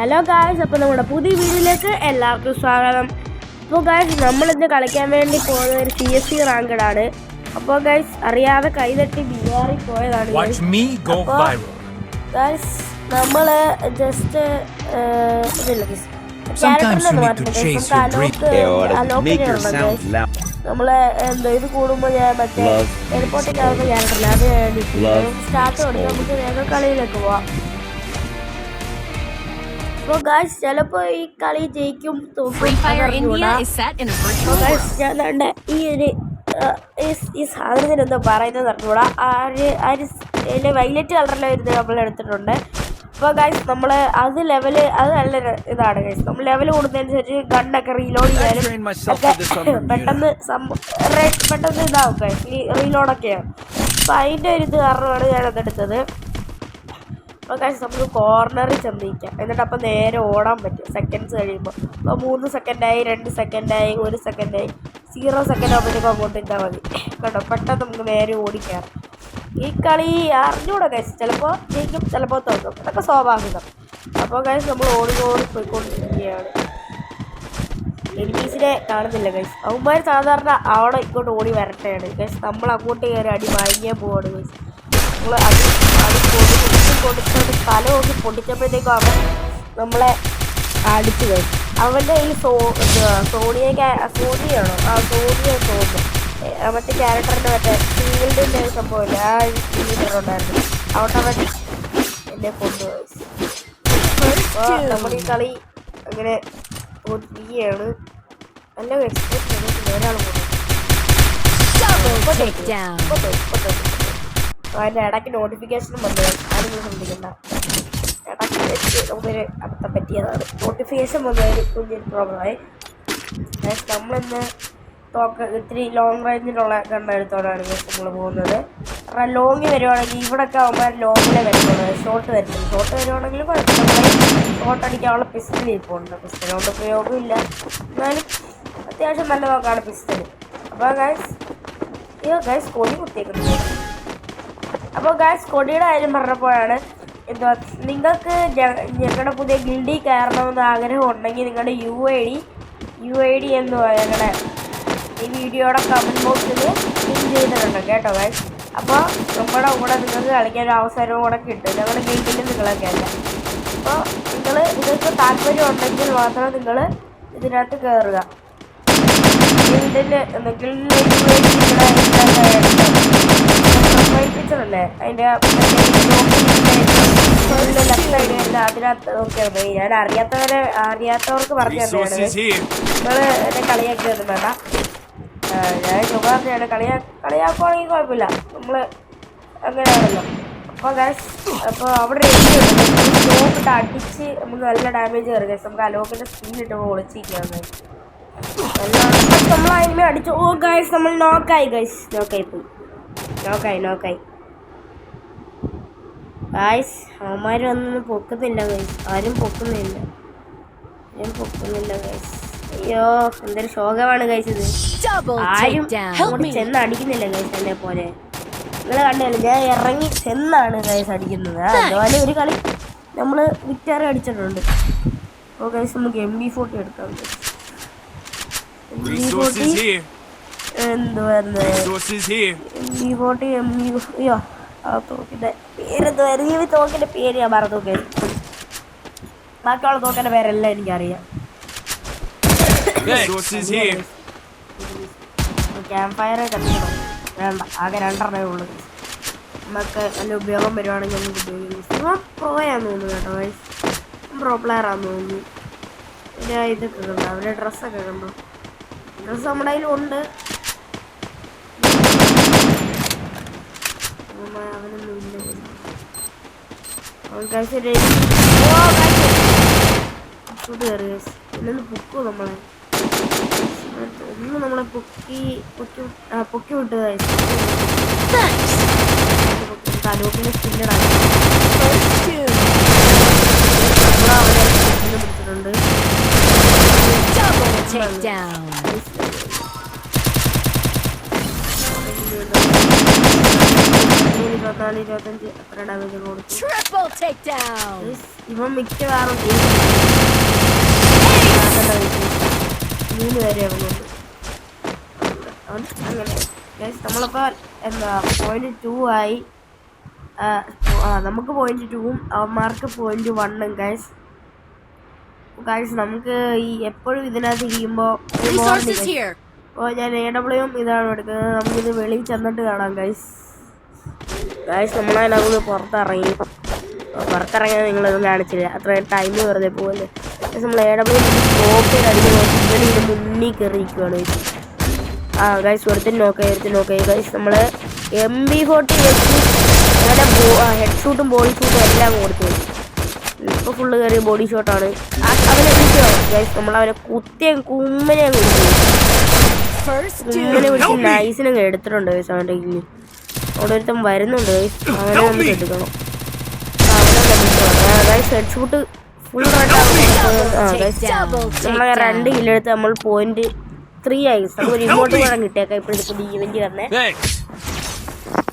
Hello guys, അപ്പോൾ നമ്മുടെ പുതിയ വീഡിയോയിലേക്ക് എല്ലാവർക്കും സ്വാഗതം. അപ്പോൾ ഗായ്സ്, നമ്മളിന്ന് കളിക്കാൻ വേണ്ടി പോകുന്ന ഒരു CSC റാങ്കഡാണ്. അപ്പോൾ ഗായ്സ്, അറിയാതെ കൈതട്ടി ബിഹാറിൽ പോയതാണ്. ഗായ്സ്, നമ്മൾ ജസ്റ്റ് നമ്മൾ ഇത് കൂടുമ്പോൾ ഞാൻ മറ്റേ എയർപോർട്ടിൽ ആവുന്ന ക്യാരക്ടറില്ല, അത് സ്റ്റാർട്ട് കൊടുത്ത് നമുക്ക് വേഗം കളിയിലേക്ക് പോവാം. അപ്പോൾ ഗായ്സ്, ചിലപ്പോൾ ഈ കളി ജയിക്കും തോക്കും. ഞാൻ ഈ സാധനത്തിന് എന്താ പറയുന്നത് അറിഞ്ഞൂടാ. അതിൻ്റെ വൈലറ്റ് കളറിലെ ഒരു നമ്മൾ എടുത്തിട്ടുണ്ട്. അപ്പോൾ ഗായ്സ്, നമ്മൾ അത് ലെവല് അത് നല്ല ഇതാണ് ഗായ്സ്. നമ്മൾ ലെവൽ കൂടുന്നതനുസരിച്ച് ഗണ്ണൊക്കെ റീലോഡ് ചെയ്യാനും ഒക്കെ പെട്ടെന്ന് ഇതാവും ഗായ്സ്, റീലോഡൊക്കെയാണ്. അപ്പോൾ അതിൻ്റെ ഒരു ഇത് കാരണമാണ് ഞാനതെടുത്തത്. അപ്പോൾ ഗായ്സ്, നമുക്ക് കോർണറിൽ ചെന്നിരിക്കാം. എന്നിട്ട് അപ്പോൾ നേരെ ഓടാൻ പറ്റും സെക്കൻഡ്സ് കഴിയുമ്പോൾ. അപ്പോൾ 3 സെക്കൻഡായി, 2 സെക്കൻഡായി, 1 സെക്കൻഡായി, 0 സെക്കൻഡ് ആകുമ്പോഴത്തേക്കും അങ്ങോട്ട് ഇട്ടാൽ മതി കേട്ടോ. പെട്ടെന്ന് നമുക്ക് നേരെ ഓടിക്കാറ്. ഈ കളി അറിഞ്ഞൂടെ ഗായ്സ്, ചിലപ്പോൾ ജയിക്കും ചിലപ്പോൾ തോന്നും, അതൊക്കെ സ്വാഭാവികം. അപ്പോൾ ഗായ്സ്, നമ്മൾ ഓടി പോയിക്കൊണ്ടിരിക്കുകയാണ്. എനിമീസിനെ കാണുന്നില്ല ഗൈസ്. അവന്മാർ സാധാരണ അവിടെ ഇങ്ങോട്ട് ഓടി വരട്ടെയാണ് ഗൈസ്. നമ്മൾ അങ്ങോട്ട് കയറി അടി വാങ്ങിക്കാൻ പോവാണ് ഗൈസ്. നമ്മൾ അടി കൊടുത്തോണ്ട് തല നോക്കി പൊട്ടിച്ചപ്പോഴത്തേക്കും അവൻ നമ്മളെ അടിച്ചു കഴിച്ചു. അവൻ്റെ ഈ സോണിയാണോ സോണിയ തോന്നുന്നു, മറ്റേ ക്യാരക്ടറിൻ്റെ മറ്റേ ഫീൽഡിൻ്റെ സംഭവമില്ല, ആ ഉണ്ടായിരുന്നു. അവിടെ അവൻ എന്നെ കൊണ്ടുപോയി. അപ്പോൾ നമ്മൾ ഈ കളി അങ്ങനെ തോറ്റിരിക്കുകയാണ്. നല്ല ഒരാൾ അതിൻ്റെ ഇടയ്ക്ക് നോട്ടിഫിക്കേഷനും വന്നു. ആരും ശ്രദ്ധിക്കണ്ട, ഇടയ്ക്ക് വെച്ച് നമുക്കൊരു അബദ്ധം പറ്റിയതാണ്. നോട്ടിഫിക്കേഷൻ വന്നതിന് കുഞ്ഞൊരു പ്രോബ്ലമായി. നമ്മളിന്ന് ഇത്തിരി ലോങ് റേഞ്ചിലുള്ള ഗണ്ണ എടുത്തോടാണ് നമ്മൾ പോകുന്നത്. കാരണം ലോങ് വരുവാണെങ്കിൽ ഇവിടെയൊക്കെ ആകുമ്പോൾ ലോങ്ങിലെ വരുന്നത്, ഷോർട്ട് വരുവാണെങ്കിലും ഷോർട്ട് അടിക്കാനുള്ള പിസ്റ്റൽ ഇപ്പോൾ ഉണ്ട്. പിസ്റ്റലുകൊണ്ട് ഉപയോഗമില്ല, എന്നാലും അത്യാവശ്യം നല്ല നോക്കാണ് പിസ്റ്റൽ. അപ്പോൾ ഗായ്സ് കൊടി കുത്തിയേക്കുന്നത്. അപ്പോൾ ഗായ്സ്, കൊടിയുടെ കാര്യം പറഞ്ഞപ്പോഴാണ് എന്തുവാ, നിങ്ങൾക്ക് ഞങ്ങളുടെ പുതിയ ഗിൽഡിൽ കയറണമെന്ന് ആഗ്രഹം ഉണ്ടെങ്കിൽ നിങ്ങളുടെ UID എന്തുവാ ഞങ്ങളുടെ ഈ വീഡിയോയുടെ കമൻറ്റ് ബോക്സിൽ പിൻ ചെയ്തിട്ടുണ്ട് കേട്ടോ ഗായ്സ്. അപ്പോൾ നമ്മുടെ കൂടെ നിങ്ങൾക്ക് കളിക്കാൻ ഒരു അവസരവും കൂടെ കിട്ടും ഞങ്ങളുടെ ഗിൽഡിൽ നിങ്ങളൊക്കെ അല്ല. അപ്പോൾ നിങ്ങൾക്ക് താല്പര്യം ഉണ്ടെങ്കിൽ മാത്രം നിങ്ങൾ ഇതിനകത്ത് കയറുക. പിക്ചറല്ലേ അതിൻ്റെ ലെഫ്റ്റ് സൈഡ് അതിനകത്ത് നോക്കിയാൽ മതി. ഞാൻ അറിയാത്തവർക്ക് പറഞ്ഞു തന്നെയാണ്. നിങ്ങൾ എന്നെ കളിയാക്കിയൊന്നും വേണ്ട, ഞാൻ ചുമ്മാതെയാണ്. കളിയാക്കുവാണെങ്കിൽ കുഴപ്പമില്ല, നമ്മൾ അങ്ങനെയാണല്ലോ. അപ്പോൾ അവിടെ സ്റ്റോപ്പിട്ട് അടിച്ച് നമുക്ക് നല്ല ഡാമേജ് കയറി ഗൈസ്. നമുക്ക് അലോക്കിൻ്റെ സ്കിന്നിട്ട് ഒളിച്ചിരിക്കുകയാണ്. നമ്മൾ അതിന്മേ അടിച്ചു. ഓ ഗൈസ്, നമ്മൾ നോക്കായി ഗൈസ്, നോക്കായി ഗൈസ്. അവന്മാരും ഒന്നും പൊക്കുന്നില്ല ഗൈസ്, ആരും പൊക്കുന്നില്ല ഗൈസ്. അയ്യോ, എന്തൊരു ശോകമാണ് ഗൈസ് ഇത്. ആരും ചെന്ന് അടിക്കുന്നില്ല ഗൈസ് എന്നെ പോലെ. നിങ്ങൾ കണ്ടല്ലോ, ഞാൻ ഇറങ്ങി ചെന്നാണ് ഗൈസ് അടിക്കുന്നത്. അതുപോലെ ഒരു കളി നമ്മൾ വിക്ടറി അടിച്ചിട്ടുണ്ട്. അപ്പോൾ ഗൈസ്, നമുക്ക് MB40 എടുക്കാം. എന്തുവായിരുന്നു അയ്യോ, ആ തോക്കിൻ്റെ പേരെന്തുവായിരുന്നു? ഈ തോക്കിൻ്റെ പേര് ഞാൻ മറന്നു ഗൈസ്. ബാക്കിയുള്ള തോക്കിൻ്റെ പേരെല്ലാം എനിക്കറിയാം. ക്യാമ്പ് ഫയർ കത്തിക്കണം, വേണ്ട, ആകെ 2 ഉള്ളൂ. നമുക്ക് നല്ല ഉപയോഗം വരുവാണെങ്കിൽ നമുക്ക് ഉപയോഗിക്കും. പ്രോയാന്ന് തോന്നുന്നു കേട്ടോ ഗൈസ്, പ്രോ പ്ലെയറാന്ന് തോന്നുന്നു. പിന്നെ ഇതൊക്കെ കണ്ടോ, അവരുടെ ഡ്രസ്സൊക്കെ കണ്ടോ? ഡ്രസ്സ് നമ്മുടെ കയ്യിലുണ്ട്. അവനൊന്നും ഇല്ല, അവൻ കഴിച്ച് കയറി ഗൈസ്. ഇല്ലൊന്ന് പൊക്കൂ നമ്മളെ, നമ്മളെ പൊക്കി വിട്ട് ഗൈസ്. അലോക്കിൻ്റെ സ്കിന്നിടാൻ പിടിച്ചിട്ടുണ്ട്. 24, 25 അത്ര ഡാമേജ് കൊടുത്തു. ഇവൻ മിക്കവാറും 3 പേരെ അവനുണ്ട്. അങ്ങനെ നമ്മളിപ്പോൾ എന്താ .2 ആയി. നമുക്ക് .2ഉം അവന്മാർക്ക് .1ഉം ഗൈസ്. നമുക്ക് ഈ എപ്പോഴും ഇതിനകത്ത് ഇരിക്കുമ്പോൾ ഞാൻ AWയും ഇതാണ് എടുക്കുന്നത്. നമുക്കിത് വെളിയിൽ ചെന്നിട്ട് കാണാം ഗൈസ്. നമ്മളതിനകത്ത് പുറത്തിറങ്ങിയാൽ നിങ്ങളൊന്നും കാണിച്ചില്ല. അത്രയും ടൈം വെറുതെ പോകല്ലേ. നമ്മൾ AW സ്കോപ്പിൽ അടിക്കുന്ന ഇതിന് മുന്നിൽ കയറിയിരിക്കുകയാണ് ഗൈസ്. ഒരുത്തിന് നോക്കായി ഗൈസ്. നമ്മൾ MP40 വെച്ച് അങ്ങനെ ഹെഡ് ഷൂട്ടും ബോഡി ഷൂട്ടും എല്ലാം കൊടുത്തു. ഇപ്പോൾ ഫുള്ള് കയറിയ ബോഡി ഷോട്ടാണ്. അവനെ ഗൈസ് നമ്മളവനെ കുമ്മനെ വിളിച്ച് നൈസിനങ്ങ് എടുത്തിട്ടുണ്ട് ഗൈസ്. അവൻ്റെ കയ്യിൽ അവിടെ ഒരുത്തം വരുന്നുണ്ട് ഗൈസ്. അവനെ നമുക്ക് എടുക്കണം. ഗൈസ് ഹെഡ് ഷൂട്ട് ഫുൾ നമ്മളെ 2 കില്ലെടുത്ത് നമ്മൾ .3 ആയി. നമുക്ക് റിമോട്ട് വേണം കിട്ടിയേക്കാം ഇപ്പോഴത്തെ ഈവൻറ്റ് തന്നെ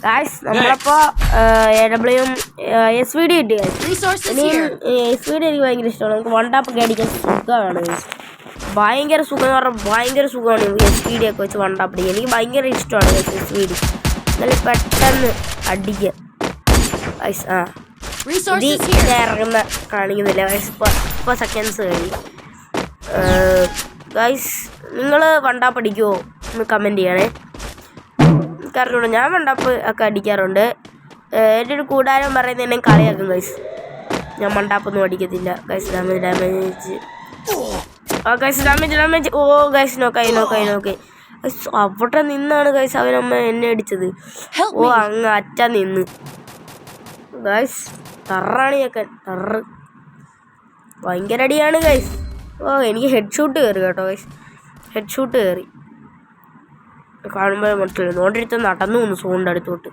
ഗൈസ്. നമ്മളപ്പോൾ AWയും SVD കിട്ടി ഗൈസ്. ഇനിയും SVD എനിക്ക് ഭയങ്കര ഇഷ്ടമാണ്. നമുക്ക് 1 ടാപ്പ് ഒക്കെ അടിക്കാൻ സുഖമാണ് ഗൈസ്. ഭയങ്കര സുഖം എന്ന് പറഞ്ഞാൽ ഭയങ്കര സുഖമാണ് SVD ഒക്കെ വെച്ച് 1 ടാപ്പ് അടിക്കാൻ. എനിക്ക് ഭയങ്കര ഇഷ്ടമാണ് ഗൈസ് SVD. നല്ല പെട്ടെന്ന് അടിക്കുക ഗൈസ്. ഇറങ്ങുന്ന കാണിക്കുന്നില്ല ഗൈസ്. ഇപ്പോൾ സെക്കൻഡ്സ് കഴിഞ്ഞു ഗൈസ്. നിങ്ങൾ 1 ടാപ്പ് അടിക്കുമോ ഒന്ന് കമൻറ്റ് ചെയ്യണേ. എനിക്കറിഞ്ഞൂടെ, ഞാൻ 1 ടാപ്പ് ഒക്കെ അടിക്കാറുണ്ട്. എൻ്റെ ഒരു കൂട്ടുകാരൻ പറയുന്നത് എന്നെ കളിയാക്കും ഗൈസ്. ഞാൻ 1 ടാപ്പൊന്നും അടിക്കത്തില്ല ഗൈസ്. ഡാമേജ് ഓ ഗൈസ് നോക്കായി അവിടെ നിന്നാണ് ഗൈസ് അവനമ്മ എന്നെ അടിച്ചത്. ഓ അങ്ങ് അറ്റ നിന്ന് ഗൈസ്. ടറാണിയൊക്കെ ഭയങ്കര അടിയാണ് ഗൈസ്. ഓ എനിക്ക് ഹെഡ് ഷൂട്ട് കയറി കേട്ടോ ഗൈസ്. ഹെഡ് ഷൂട്ട് കയറി കാണുമ്പോൾ മനസ്സിലായി. നോണ്ടിരുത്ത് നടന്നു വന്നു സോണിൻ്റെ അടുത്തോട്ട്.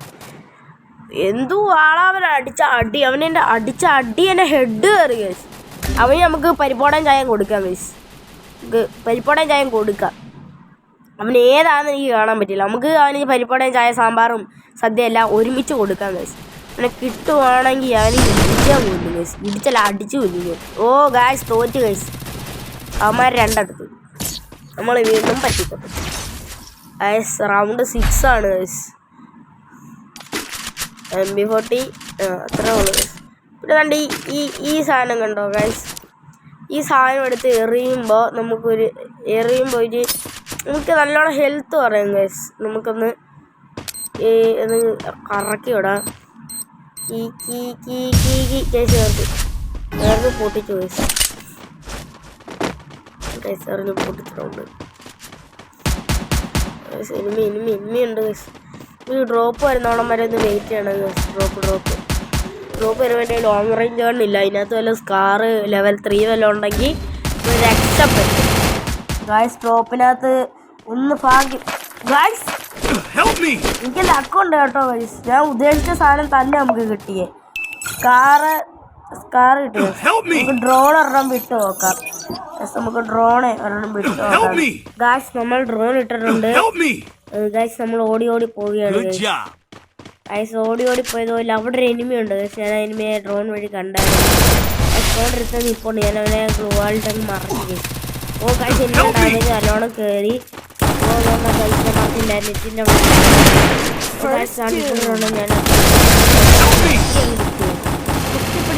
എന്തോ ആളവൻ അടിച്ച അടി എന്നെ ഹെഡ് കയറി ഗൈസ്. അവന് നമുക്ക് പരിപ്പോടൻ ചായം കൊടുക്കാം ഗൈസ്. നമുക്ക് പരിപ്പോടൻ ചായം കൊടുക്കാം. അവന് ഏതാണെന്ന് എനിക്ക് കാണാൻ പറ്റില്ല. നമുക്ക് അവന് പരിപ്പോടൻ ചായ സാമ്പാറും സദ്യ എല്ലാം ഒരുമിച്ച് കൊടുക്കാം ഗൈസ്. അവനെ കിട്ടുവാണെങ്കിൽ അവന് ഇടിച്ചാൽ കൊല്ലും ഗൈസ്. ഇടിച്ചല്ല അടിച്ച് കൊല്ലും. ഓ ഗൈസ് തോറ്റ് ഗൈസ്. അവന്മാർ 2 അടുത്ത് നമ്മൾ വീണ്ടും പറ്റിക്കൊണ്ടു ഗൈസ്. റൗണ്ട് 6 ആണ് ഗൈസ്. MP40 അത്രേ ഉള്ളൂ ഗൈസ്. പിന്നെ കണ്ട് ഈ സാധനം കണ്ടോ ഗൈസ്. ഈ സാധനം എടുത്ത് എറിയുമ്പോൾ നമുക്ക് നല്ലോണം ഹെൽത്ത് പറയും ഗൈസ്. നമുക്കൊന്ന് കറക്കി വിടാം. ചേർത്ത് പൊട്ടിച്ചു ഗൈസ്. എറിഞ്ഞ് പൊട്ടിച്ചിട്ടുണ്ട്. ഇനിയുണ്ട് ഗൈസ്. ഈ ഡ്രോപ്പ് വരുന്നോളം വരെ ഒന്ന് വെയിറ്റ് ചെയ്യണം ഗൈസ്. ഡ്രോപ്പ് വരാൻ വേണ്ടി ലോങ് റേഞ്ച് കാണില്ല. അതിനകത്ത് വല്ല സ്കാർ ലെവൽ 3 വല്ലതും ഉണ്ടെങ്കിൽ രക്ഷപ്പെട്ടു ഗൈസ്. ഡ്രോപ്പിനകത്ത് ഒന്ന് ഭാഗ്യം ഗൈസ്. എനിക്ക് ലക്കുണ്ട് കേട്ടോ ഗൈസ്. ഞാൻ ഉദ്ദേശിച്ച സാധനം തന്നെ നമുക്ക് കിട്ടിയേ. സ്കാർ കിട്ടിയോ. നമുക്ക് ഡ്രോൺ ഒരെണ്ണം വിട്ട് നോക്കാം. നമുക്ക് ഡ്രോൺ ഒരെണ്ണം വിട്ട് നോക്കാം ഗൈസ്. നമ്മൾ ഡ്രോൺ ഇട്ടിട്ടുണ്ട് ഗൈസ്. നമ്മൾ ഓടി പോവുകയാണ് ഗൈസ്. ഓടി പോയതുപോലെ അവിടെ ഒരു എനിമി ഉണ്ട് ഗൈസ്. ഞാൻ എനിമിയെ ഡ്രോൺ വഴി കണ്ടായിരുന്നു. ഡ്രോൺ എടുത്ത് നിൽപ്പുണ്ട്. ഞാൻ അവനെ ഗ്ലൂവാളിട്ടങ്ങ് മറന്നു ഗൈസ്. ഓ ഗൈസ് എനിക്ക് ഡാമേജ് നല്ലോണം കയറി. നെറ്റിൻ്റെ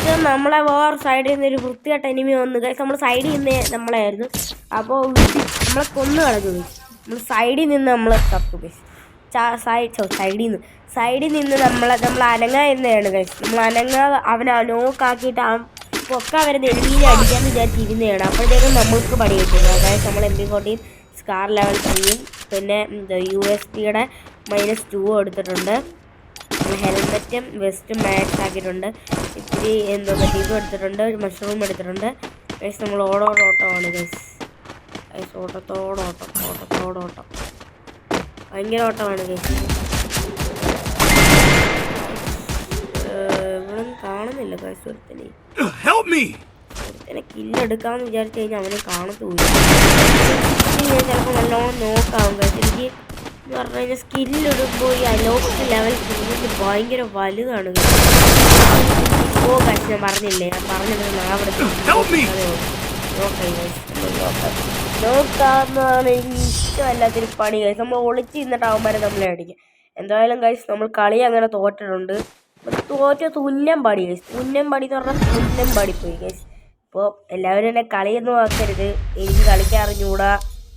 ഞാൻ നമ്മളെ വേറെ സൈഡിൽ നിന്ന് ഒരു വൃത്തിയായിട്ട് എനിമി വന്നു ഗൈസ്. നമ്മൾ സൈഡിൽ നിന്ന് നമ്മളായിരുന്നു. അപ്പോൾ നമ്മളെ കൊന്നു കളഞ്ഞു ഗൈസ്. നമ്മൾ സൈഡിൽ നിന്ന് നമ്മൾ തപ്പു ഗൈസ്. സൈഡിൽ നിന്ന് നമ്മൾ അനങ്ങായിരുന്നതാണ് ഗൈസ്. നമ്മൾ അവനെ നോക്കാക്കിയിട്ട് പൊക്ക വരുന്ന എനിമീനെ അടിക്കാമെന്ന് വിചാരിച്ചിരുന്നതാണ്. അപ്പോഴത്തേക്കും നമ്മൾക്ക് പണി കിട്ടുന്നത്. അതായത് നമ്മൾ MP40 സ്കാർ ലെവൽ 3യും പിന്നെ USPയുടെ -2 എടുത്തിട്ടുണ്ട്. ഹെൽമെറ്റും വെസ്റ്റും മാക്സ് ആക്കിയിട്ടുണ്ട്. ഇത്തിരി ഇതും എടുത്തിട്ടുണ്ട്. മഷ്റൂം എടുത്തിട്ടുണ്ട് ഗൈസ്. നമ്മൾ ഓട്ടമാണ് ഗൈസ്. ഓട്ടത്തോടോട്ടം ഭയങ്കര ഓട്ടമാണ് ഗൈസ്. ഇവിടെ കാണുന്നില്ല ഗൈസ്. ഒരുത്തനെ കില്ലെടുക്കാമെന്ന് വിചാരിച്ചു കഴിഞ്ഞാൽ അവനെ കാണത്തുമില്ല. ഞാൻ ചിലപ്പോൾ നല്ലോണം നോക്കാവും ഗൈസ്. എനിക്ക് എന്ന് പറഞ്ഞു കഴിഞ്ഞാൽ സ്കില്ലിടുമ്പോൾ ഈ അലോക്ക് ലെവൽ കൂടുതൽ ഭയങ്കര വലുതാണ്. ഓ ഗൈസ് ഞാൻ പറഞ്ഞില്ലേ, ഞാൻ പറഞ്ഞിട്ട് നോക്കാന്നാണ് എനിക്ക് ഇഷ്ടമല്ലാത്തൊരു പണി ഗൈസ്. നമ്മൾ ഒളിച്ച് നിന്നിട്ട് അവന്മാരെ നമ്മളെ അടിക്കും. എന്തായാലും ഗൈസ് നമ്മൾ കളി അങ്ങനെ തോറ്റിട്ടുണ്ട്. തുന്നം പാടി ഗൈസ്, തുന്നം പാടി എന്ന് പറഞ്ഞാൽ തുന്നം പാടിപ്പോയി ഗൈസ്. അപ്പോൾ എല്ലാവരും എന്നെ കളിയൊന്നും ആക്കരുത്, എനിക്ക് കളിക്കാൻ അറിഞ്ഞുകൂടാ,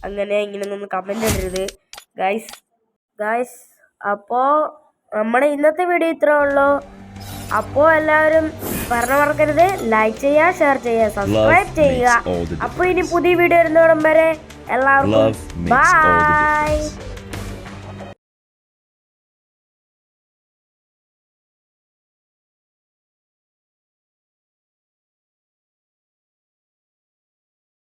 അങ്ങനെ ഇങ്ങനെയൊന്നും കമൻ്റ് ഇടരുത് ഗൈസ്. അപ്പോൾ നമ്മുടെ ഇന്നത്തെ വീഡിയോ ഇത്രേ ഉള്ളൂ. അപ്പോൾ എല്ലാവരും മറക്കരുത്, ലൈക്ക് ചെയ്യുക, ഷെയർ ചെയ്യുക, സബ്സ്ക്രൈബ് ചെയ്യുക. അപ്പോൾ ഇനി പുതിയ വീഡിയോ വരുന്നോടം വരെ എല്ലാവർക്കും ബൈ.